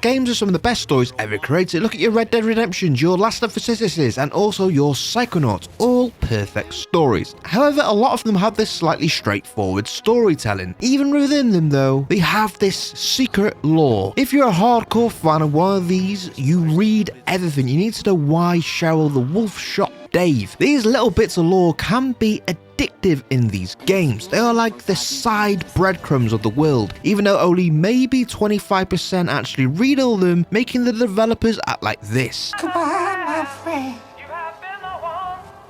games are some of the best stories ever created. Look at your Red Dead Redemptions, your Last of Us, and also your Psychonauts, all perfect stories. However, a lot of them have this slightly straightforward storytelling. Even within them though, they have this secret lore. If you're a hardcore fan of one of these, you read everything. You need to know why Cheryl the wolf shot Dave. These little bits of lore can be addictive in these games. They are like the side breadcrumbs of the world, even though only maybe 25% actually read all of them, making the developers act like this. Come on, my friend.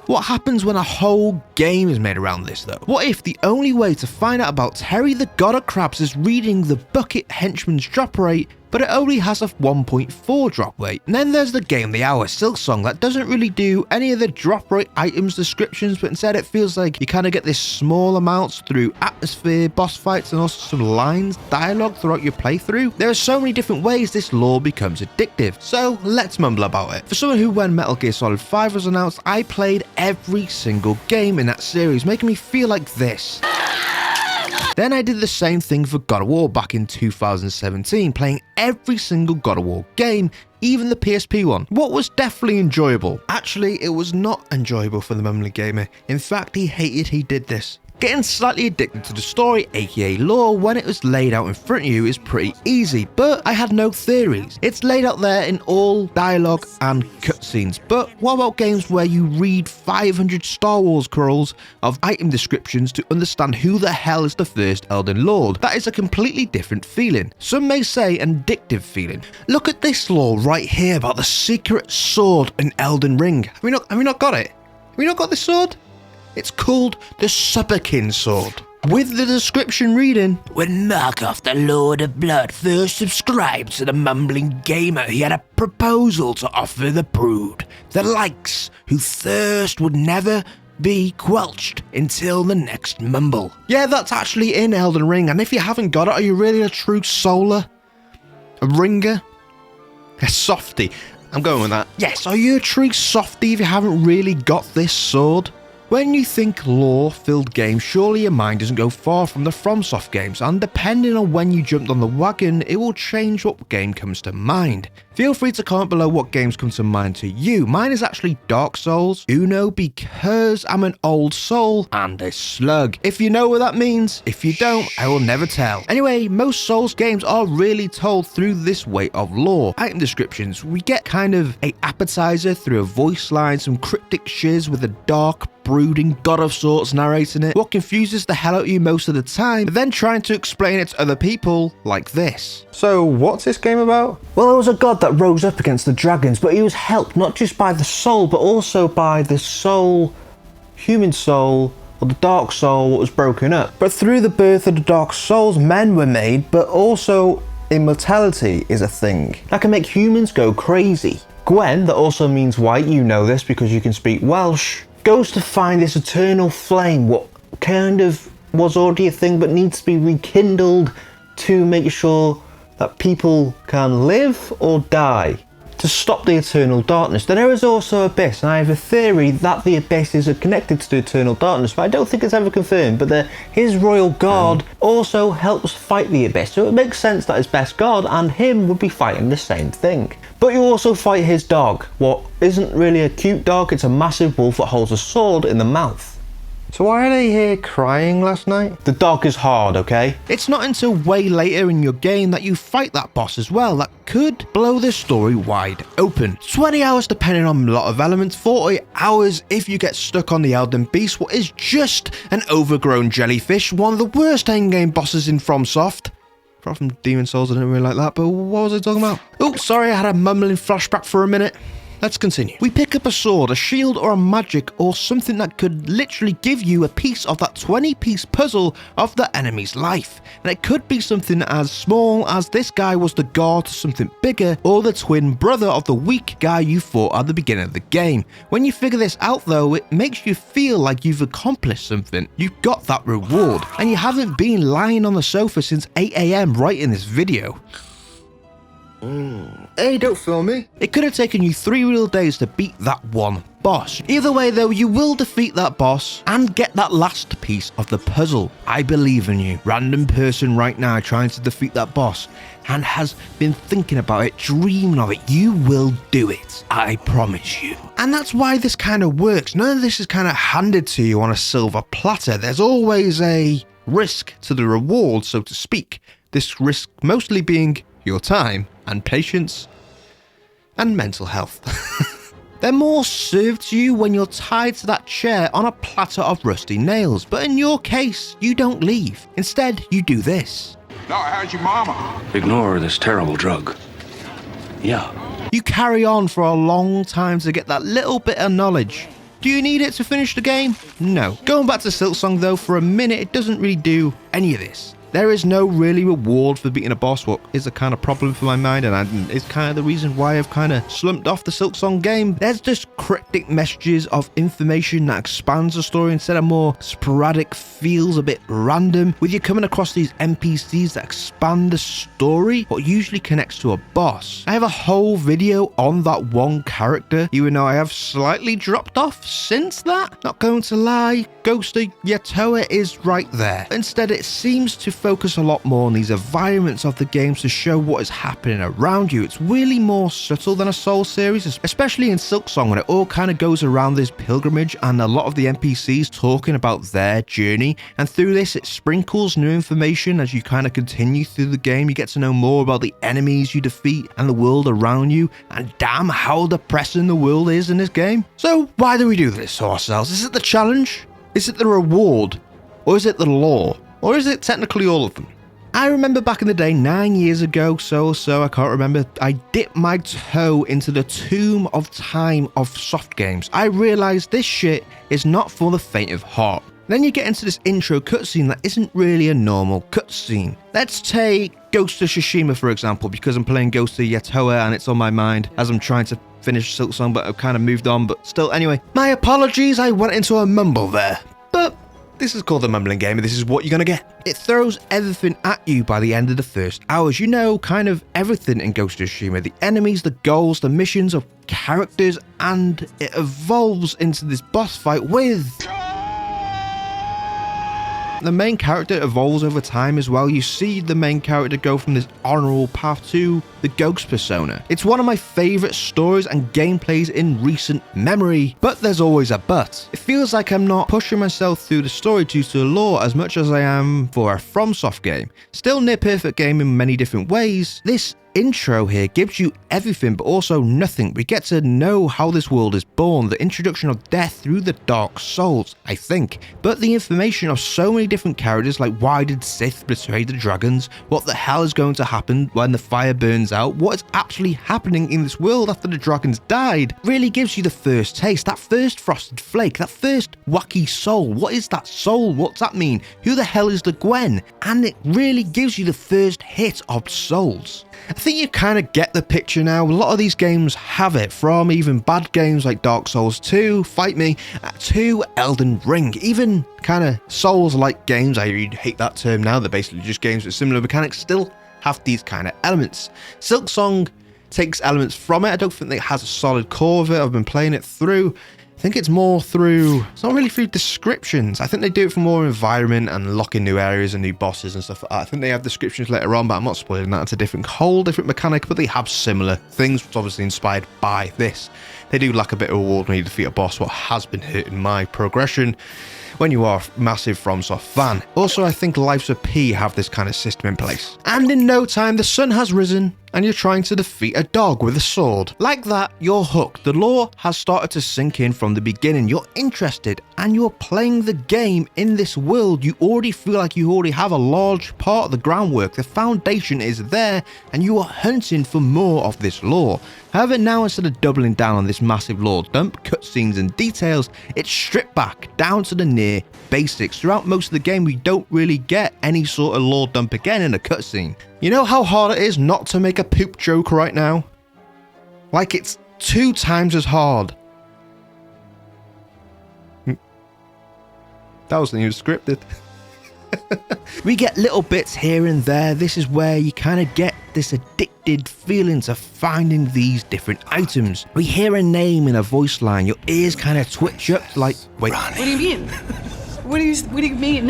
What happens when a whole game is made around this though? What if the only way to find out about Terry the God of Crabs is reading the Bucket Henchman's drop rate, but it only has a 1.4 drop rate? And then there's the game of the hour, Silksong, that doesn't really do any of the drop rate items descriptions, but instead it feels like you kind of get this small amounts through atmosphere, boss fights, and also some lines, dialogue throughout your playthrough. There are so many different ways this lore becomes addictive, so let's mumble about it. For someone who, when Metal Gear Solid 5 was announced, I played every single game in that series, making me feel like this. Then I did the same thing for God of War back in 2017, playing every single God of War game, even the PSP one. What was definitely enjoyable? Actually, it was not enjoyable for the Mumble gamer. In fact, he hated he did this. Getting slightly addicted to the story, aka lore, when it was laid out in front of you is pretty easy, but I had no theories. It's laid out there in all dialogue and cutscenes. But what about games where you read 500 Star Wars scrolls of item descriptions to understand who the hell is the first Elden Lord? That is a completely different feeling. Some may say an addictive feeling. Look at this lore right here about the secret sword in Elden Ring. Have we not got it? Have we not got this sword? It's called the Specail sword. With the description reading, when Markov, the Lord of Blood, first subscribed to the Mumbling Gamer, he had a proposal to offer the brood, the likes, who thirst would never be quelched until the next Mumble. Yeah, that's actually in Elden Ring, and if you haven't got it, are you really a true souler? A ringer? A softie? I'm going with that. Yes, are you a true softie if you haven't really got this sword? When you think lore-filled games, surely your mind doesn't go far from the Fromsoft games, and depending on when you jumped on the wagon, it will change what game comes to mind. Feel free to comment below what games come to mind to you. Mine is actually Dark Souls, Uno, because I'm an old soul and a slug. If you know what that means, if you don't, I will never tell. Anyway, most Souls games are really told through this way of lore. Item descriptions, we get kind of a appetizer through a voice line, some cryptic shiz with a dark, brooding god of sorts narrating it, what confuses the hell out of you most of the time, but then trying to explain it to other people like this. So what's this game about? Well, there was a god that rose up against the dragons, but he was helped not just by the soul, but also by the soul, human soul, or the dark soul that was broken up. But through the birth of the dark souls, men were made, but also immortality is a thing that can make humans go crazy. Gwen, that also means white, you know this because you can speak Welsh, goes to find this eternal flame, what kind of was already a thing but needs to be rekindled to make sure that people can live or die, to stop the eternal darkness. Then there is also Abyss, and I have a theory that the Abyss is connected to the eternal darkness, but I don't think it's ever confirmed. But his royal god also helps fight the Abyss, so it makes sense that his best god and him would be fighting the same thing. But you also fight his dog, what isn't really a cute dog, it's a massive wolf that holds a sword in the mouth. So why are they here crying last night? The dog is hard, okay? It's not until way later in your game that you fight that boss as well that could blow the story wide open. 20 hours depending on a lot of elements, 40 hours if you get stuck on the Elden Beast, what is just an overgrown jellyfish, one of the worst endgame bosses in Fromsoft. Apart from Demon Souls, I didn't really like that, but what was I talking about? Oh, sorry, I had a mumbling flashback for a minute. Let's continue. We pick up a sword, a shield, or a magic, or something that could literally give you a piece of that 20-piece puzzle of the enemy's life. And it could be something as small as this guy was the guard to something bigger, or the twin brother of the weak guy you fought at the beginning of the game. When you figure this out though, it makes you feel like you've accomplished something. You've got that reward, and you haven't been lying on the sofa since 8 AM writing this video. Hey, don't film me. It could have taken you 3 real days to beat that one boss. Either way though, you will defeat that boss and get that last piece of the puzzle. I believe in you. Random person right now trying to defeat that boss. and has been thinking about it, dreaming of it, you will do it. I promise you. And that's why this kind of works. None of this is kind of handed to you on a silver platter. There's always a risk to the reward, so to speak. This risk mostly being your time and patience and mental health. They're more served to you when you're tied to that chair on a platter of rusty nails, but in your case, you don't leave. Instead, you do this. Now, how's your mama? Ignore this terrible drug. Yeah. You carry on for a long time to get that little bit of knowledge. Do you need it to finish the game? No. Going back to Silksong though, for a minute, it doesn't really do any of this. There is no really reward for beating a boss, what is a kind of problem for my mind, and it's kind of the reason why I've kind of slumped off the Silksong game. There's just cryptic messages of information that expands the story instead of more sporadic, feels a bit random, with you coming across these NPCs that expand the story, what usually connects to a boss. I have a whole video on that one character, even though I have slightly dropped off since that. Not going to lie, Ghost of Yatoa is right there. Instead, it seems to focus a lot more on these environments of the games to show what is happening around you. It's really more subtle than a Soul series, especially in Silksong, when it all kind of goes around this pilgrimage and a lot of the NPCs talking about their journey. And through this, it sprinkles new information as you kind of continue through the game. You get to know more about the enemies you defeat and the world around you. And damn, how depressing the world is in this game. So why do we do this to ourselves? Is it the challenge? Is it the reward? Or is it the lore? Or is it technically all of them? I remember back in the day, 9 years ago, I can't remember, I dipped my toe into the tomb of time of soft games. I realised this shit is not for the faint of heart. Then you get into this intro cutscene that isn't really a normal cutscene. Let's take Ghost of Tsushima for example, because I'm playing Ghost of Yatoa and it's on my mind as I'm trying to finish Silksong, but I've kind of moved on, but still, anyway. My apologies, I went into a mumble there. But this is called the mumbling game, and this is what you're gonna get. It throws everything at you by the end of the first hours. You know kind of everything in Ghost of Tsushima. The enemies, the goals, the missions of characters, and it evolves into this boss fight with... The main character evolves over time as well. You see the main character go from this honorable path to the ghost persona. It's one of my favorite stories and gameplays in recent memory, but there's always a but. It feels like I'm not pushing myself through the story due to the lore as much as I am for a Fromsoft game. Still near perfect game in many different ways. This intro here gives you everything but also nothing. We get to know how this world is born, the introduction of death through the Dark Souls, I think, but the information of so many different characters, like why did Sith betray the dragons, what the hell is going to happen when the fire burns out, what is actually happening in this world after the dragons died, really gives you the first taste, that first frosted flake, that first wacky soul. What is that soul? What's that mean? Who the hell is the Gwen? And it really gives you the first hit of souls. I think you kind of get the picture now. A lot of these games have it, from even bad games like Dark Souls 2, Fight Me, to Elden Ring. Even kind of Souls-like games, I really hate that term now, they're basically just games with similar mechanics, still have these kind of elements. Silksong takes elements from it. I don't think it has a solid core of it. I've been playing it through. I think it's more through, it's not really through descriptions. I think they do it for more environment and unlocking new areas and new bosses and stuff like that. I think they have descriptions later on, but I'm not spoiling that. It's a whole different mechanic, but they have similar things, which obviously inspired by this. They do lack a bit of reward when you defeat a boss, what has been hurting my progression when you are a massive Fromsoft fan. Also, I think Lives of P have this kind of system in place. And in no time, the sun has risen and you're trying to defeat a dog with a sword. Like that, you're hooked. The lore has started to sink in from the beginning. You're interested and you're playing the game in this world. You already feel like you already have a large part of the groundwork. The foundation is there and you are hunting for more of this lore. However, now instead of doubling down on this massive lore dump, cutscenes and details, it's stripped back down to the near basics. Throughout most of the game, we don't really get any sort of lore dump again in a cutscene. You know how hard it is not to make a poop joke right now? Like, it's 2 times as hard. That wasn't even scripted. We get little bits here and there. This is where you kind of get this addicted feeling to finding these different items. We hear a name in a voice line. Your ears kind of twitch up like, wait. What do you mean? What do you mean?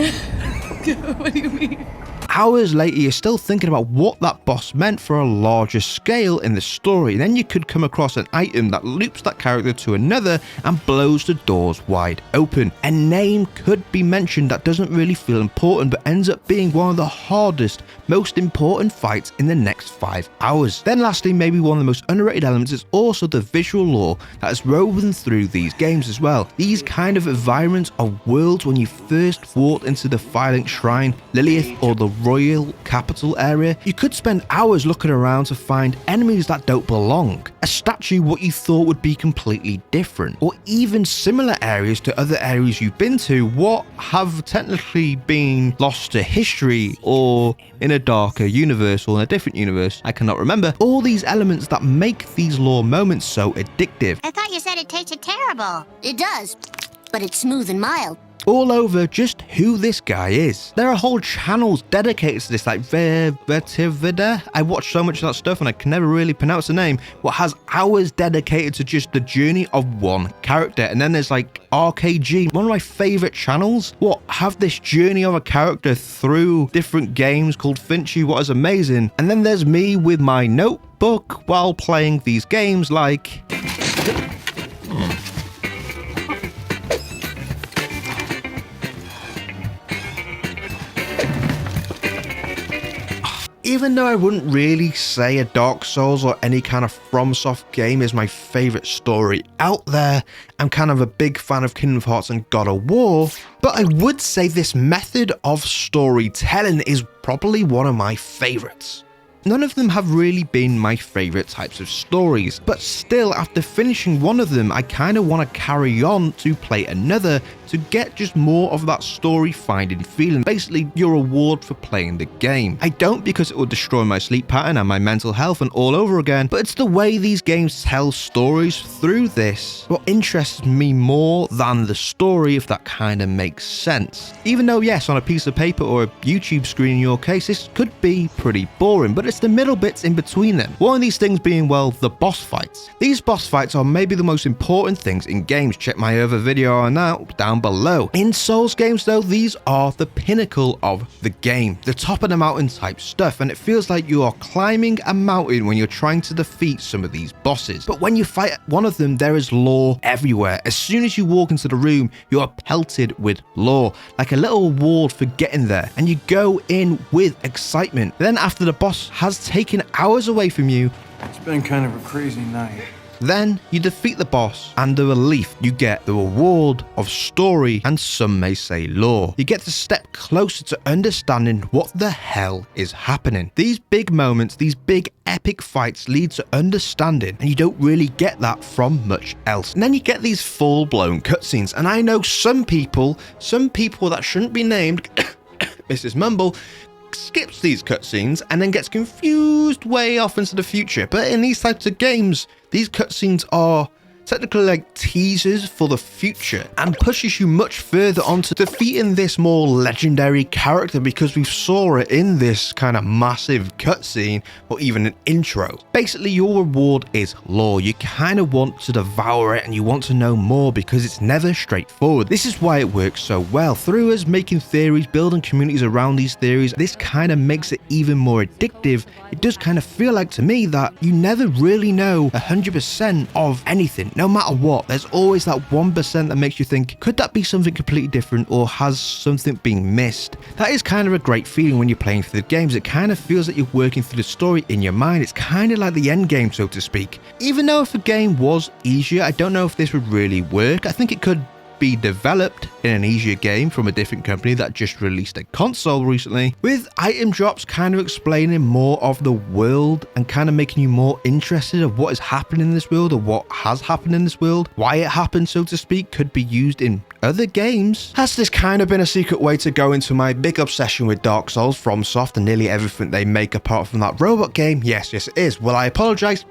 What do you mean? hours later you're still thinking about what that boss meant for a larger scale in the story. Then you could come across an item that loops that character to another and blows the doors wide open. A name could be mentioned that doesn't really feel important but ends up being one of the hardest, most important fights in the next 5 hours. Then lastly, maybe one of the most underrated elements is also the visual lore that is woven through these games as well. These kind of environments are worlds when you first walked into the Firelink Shrine, Lilith, or the Royal Capital area. You could spend hours looking around to find enemies that don't belong, a statue what you thought would be completely different, or even similar areas to other areas you've been to what have technically been lost to history or in a darker universe or in a different universe, I cannot remember. All these elements that make these lore moments so addictive. I thought you said it tasted terrible. It does, but it's smooth and mild. All over just who this guy is. There are whole channels dedicated to this, like Vertivida. I watch so much of that stuff and I can never really pronounce the name, but has hours dedicated to just the journey of one character. And then there's like RKG, one of my favorite channels, what have this journey of a character through different games called Finchy, what is amazing. And then there's me with my notebook while playing these games like... Even though I wouldn't really say a Dark Souls or any kind of Fromsoft game is my favourite story out there, I'm kind of a big fan of Kingdom Hearts and God of War, but I would say this method of storytelling is probably one of my favourites. None of them have really been my favourite types of stories, but still after finishing one of them I kind of want to carry on to play another to get just more of that story finding feeling, basically your reward for playing the game. I don't because it will destroy my sleep pattern and my mental health and all over again, but it's the way these games tell stories through this what interests me more than the story, if that kind of makes sense. Even though yes, on a piece of paper or a YouTube screen in your case, this could be pretty boring, but it's the middle bits in between them. One of these things being, well, the boss fights. These boss fights are maybe the most important things in games. Check my other video on that down below. In Souls games though, these are the pinnacle of the game, the top of the mountain type stuff, and it feels like you are climbing a mountain when you're trying to defeat some of these bosses. But when you fight one of them, there is lore everywhere. As soon as you walk into the room, you are pelted with lore, like a little award for getting there, and you go in with excitement. Then after the boss has taken hours away from you, It's been kind of a crazy night. then you defeat the boss, and the relief you get, the reward of story, and some may say lore. You get to step closer to understanding what the hell is happening. These big moments, these big epic fights lead to understanding, and you don't really get that from much else. And then you get these full-blown cutscenes, and I know some people that shouldn't be named, Mrs. Mumble, skips these cutscenes and then gets confused way off into the future. But in these types of games, these cutscenes are technically like teasers for the future and pushes you much further onto defeating this more legendary character, because we saw it in this kind of massive cutscene or even an intro. Basically, your reward is lore. You kind of want to devour it and you want to know more because it's never straightforward. This is why it works so well. Through us making theories, building communities around these theories, this kind of makes it even more addictive. It does kind of feel like to me that you never really know 100% of anything. No matter what, there's always that 1% that makes you think, could that be something completely different, or has something been missed? That is kind of a great feeling when you're playing through the games. It kind of feels like you're working through the story in your mind. It's kind of like the end game, so to speak. Even though if the game was easier, I don't know if this would really work. I think it could be developed in an easier game from a different company that just released a console recently, with item drops kind of explaining more of the world and kind of making you more interested of what is happening in this world or what has happened in this world, why it happened, so to speak, could be used in other games. Has this kind of been a secret way to go into my big obsession with Dark Souls, Fromsoft, and nearly everything they make apart from that robot game? Yes, it is. Will I apologize?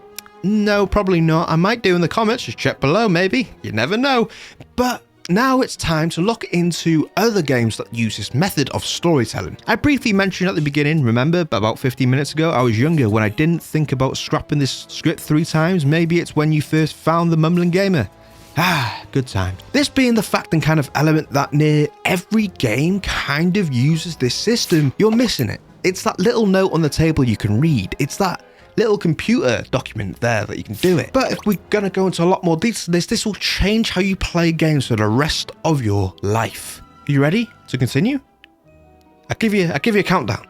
No, probably not. I might do in the comments. Just check below, maybe. You never know. But now it's time to look into other games that use this method of storytelling. I briefly mentioned at the beginning, remember, about 15 minutes ago, I was younger when I didn't think about scrapping this script 3 times. Maybe it's when you first found the Mumbling Gamer. Good time. This being the fact and kind of element that near every game kind of uses this system, you're missing it. It's that little note on the table you can read. It's that little computer document there that you can do it. But if we're gonna go into a lot more detail, this will change how you play games for the rest of your life. Are you ready to continue? I'll give you a countdown.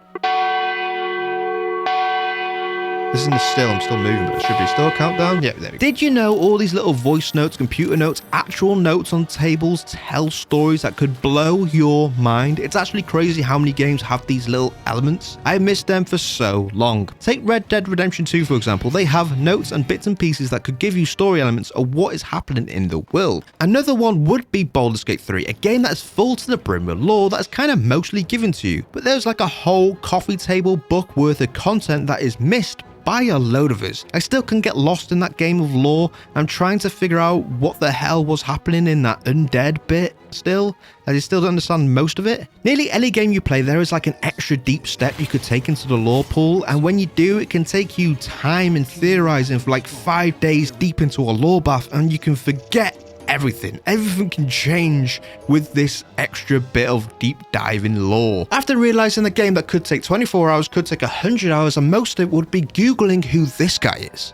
This isn't still, I'm still moving, but it should be still a countdown. Yeah, there we go. Did you know all these little voice notes, computer notes, actual notes on tables tell stories that could blow your mind? It's actually crazy how many games have these little elements. I missed them for so long. Take Red Dead Redemption 2, for example. They have notes and bits and pieces that could give you story elements of what is happening in the world. Another one would be Baldur's Gate 3, a game that is full to the brim with lore that is kind of mostly given to you. But there's like a whole coffee table book worth of content that is missed by a load of us. I still can get lost in that game of lore. I'm trying to figure out what the hell was happening in that undead bit still. I still don't understand most of it. Nearly any game you play, there is like an extra deep step you could take into the lore pool, and when you do, it can take you time and theorizing for like 5 days deep into a lore bath, and you can forget everything. Everything can change with this extra bit of deep dive in lore. After realizing the game that could take 24 hours could take 100 hours, and most of it would be googling who this guy is.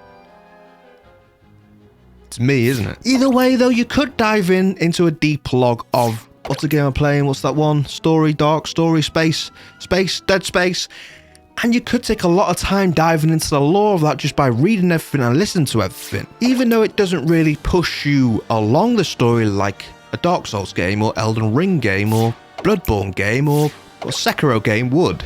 It's me, isn't it? Either way though, you could dive into a deep log of what's the game I'm playing, what's that one? Story, dark story, space, dead space. And you could take a lot of time diving into the lore of that just by reading everything and listening to everything. Even though it doesn't really push you along the story like a Dark Souls game or Elden Ring game or Bloodborne game or Sekiro game would.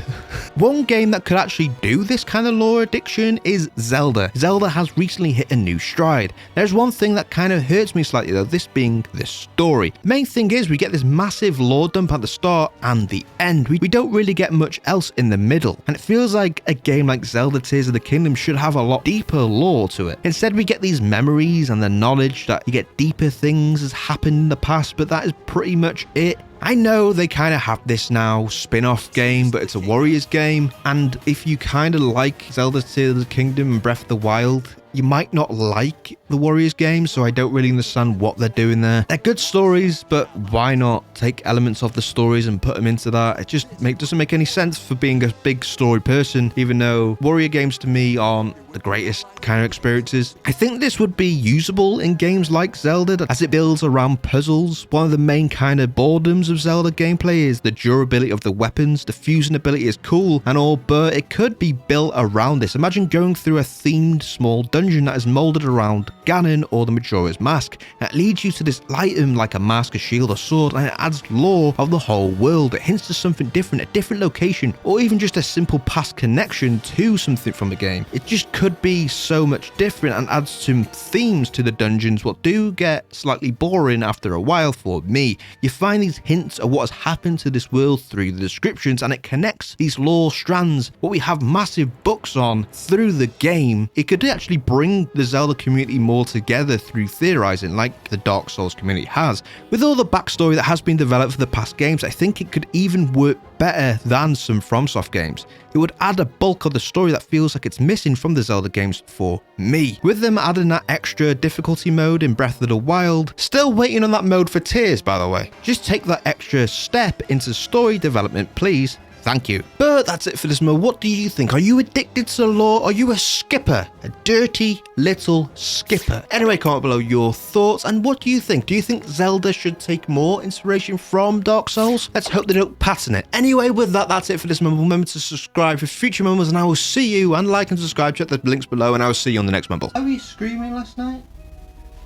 One game that could actually do this kind of lore addiction is Zelda. Zelda has recently hit a new stride. There's one thing that kind of hurts me slightly though, this being the story. Main thing is we get this massive lore dump at the start and the end. We don't really get much else in the middle. And it feels like a game like Zelda Tears of the Kingdom should have a lot deeper lore to it. Instead we get these memories and the knowledge that you get deeper things has happened in the past, but that is pretty much it. I know they kind of have this now spin-off game, but it's a Warriors game, and if you kind of like Zelda Tears of the Kingdom and Breath of the Wild, you might not like the Warriors game, so I don't really understand what they're doing there. They're good stories, but why not take elements of the stories and put them into that? It just doesn't make any sense for being a big story person, even though Warrior games to me aren't the greatest kind of experiences. I think this would be usable in games like Zelda as it builds around puzzles. One of the main kind of boredoms of Zelda gameplay is the durability of the weapons. The fusion ability is cool and all, but it could be built around this. Imagine going through a themed small dungeon that is molded around Ganon or the Majora's Mask. It leads you to this item like a mask, a shield, or sword, and it adds lore of the whole world. It hints to something different, a different location, or even just a simple past connection to something from the game. It just could be so much different and adds some themes to the dungeons, what do get slightly boring after a while for me. You find these hints of what has happened to this world through the descriptions, and it connects these lore strands, what we have massive books on through the game. It could actually bring the Zelda community more together through theorizing like the Dark Souls community has. With all the backstory that has been developed for the past games, I think it could even work better than some Fromsoft games. It would add a bulk of the story that feels like it's missing from the Zelda games for me. With them adding that extra difficulty mode in Breath of the Wild, still waiting on that mode for Tears by the way. Just take that extra step into story development please. Thank you. But that's it for this mo. What do you think? Are you addicted to the lore? Are you a skipper? A dirty little skipper? Anyway, comment below your thoughts and what do you think? Do you think Zelda should take more inspiration from Dark Souls? Let's hope they don't pattern it. Anyway, with that, that's it for this Mumble. Remember to subscribe for future Mumbles and I will see you, and like and subscribe, check the links below, and I will see you on the next Mumble. Why were you screaming last night?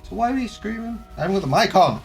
So why were you screaming? I haven't got the mic on.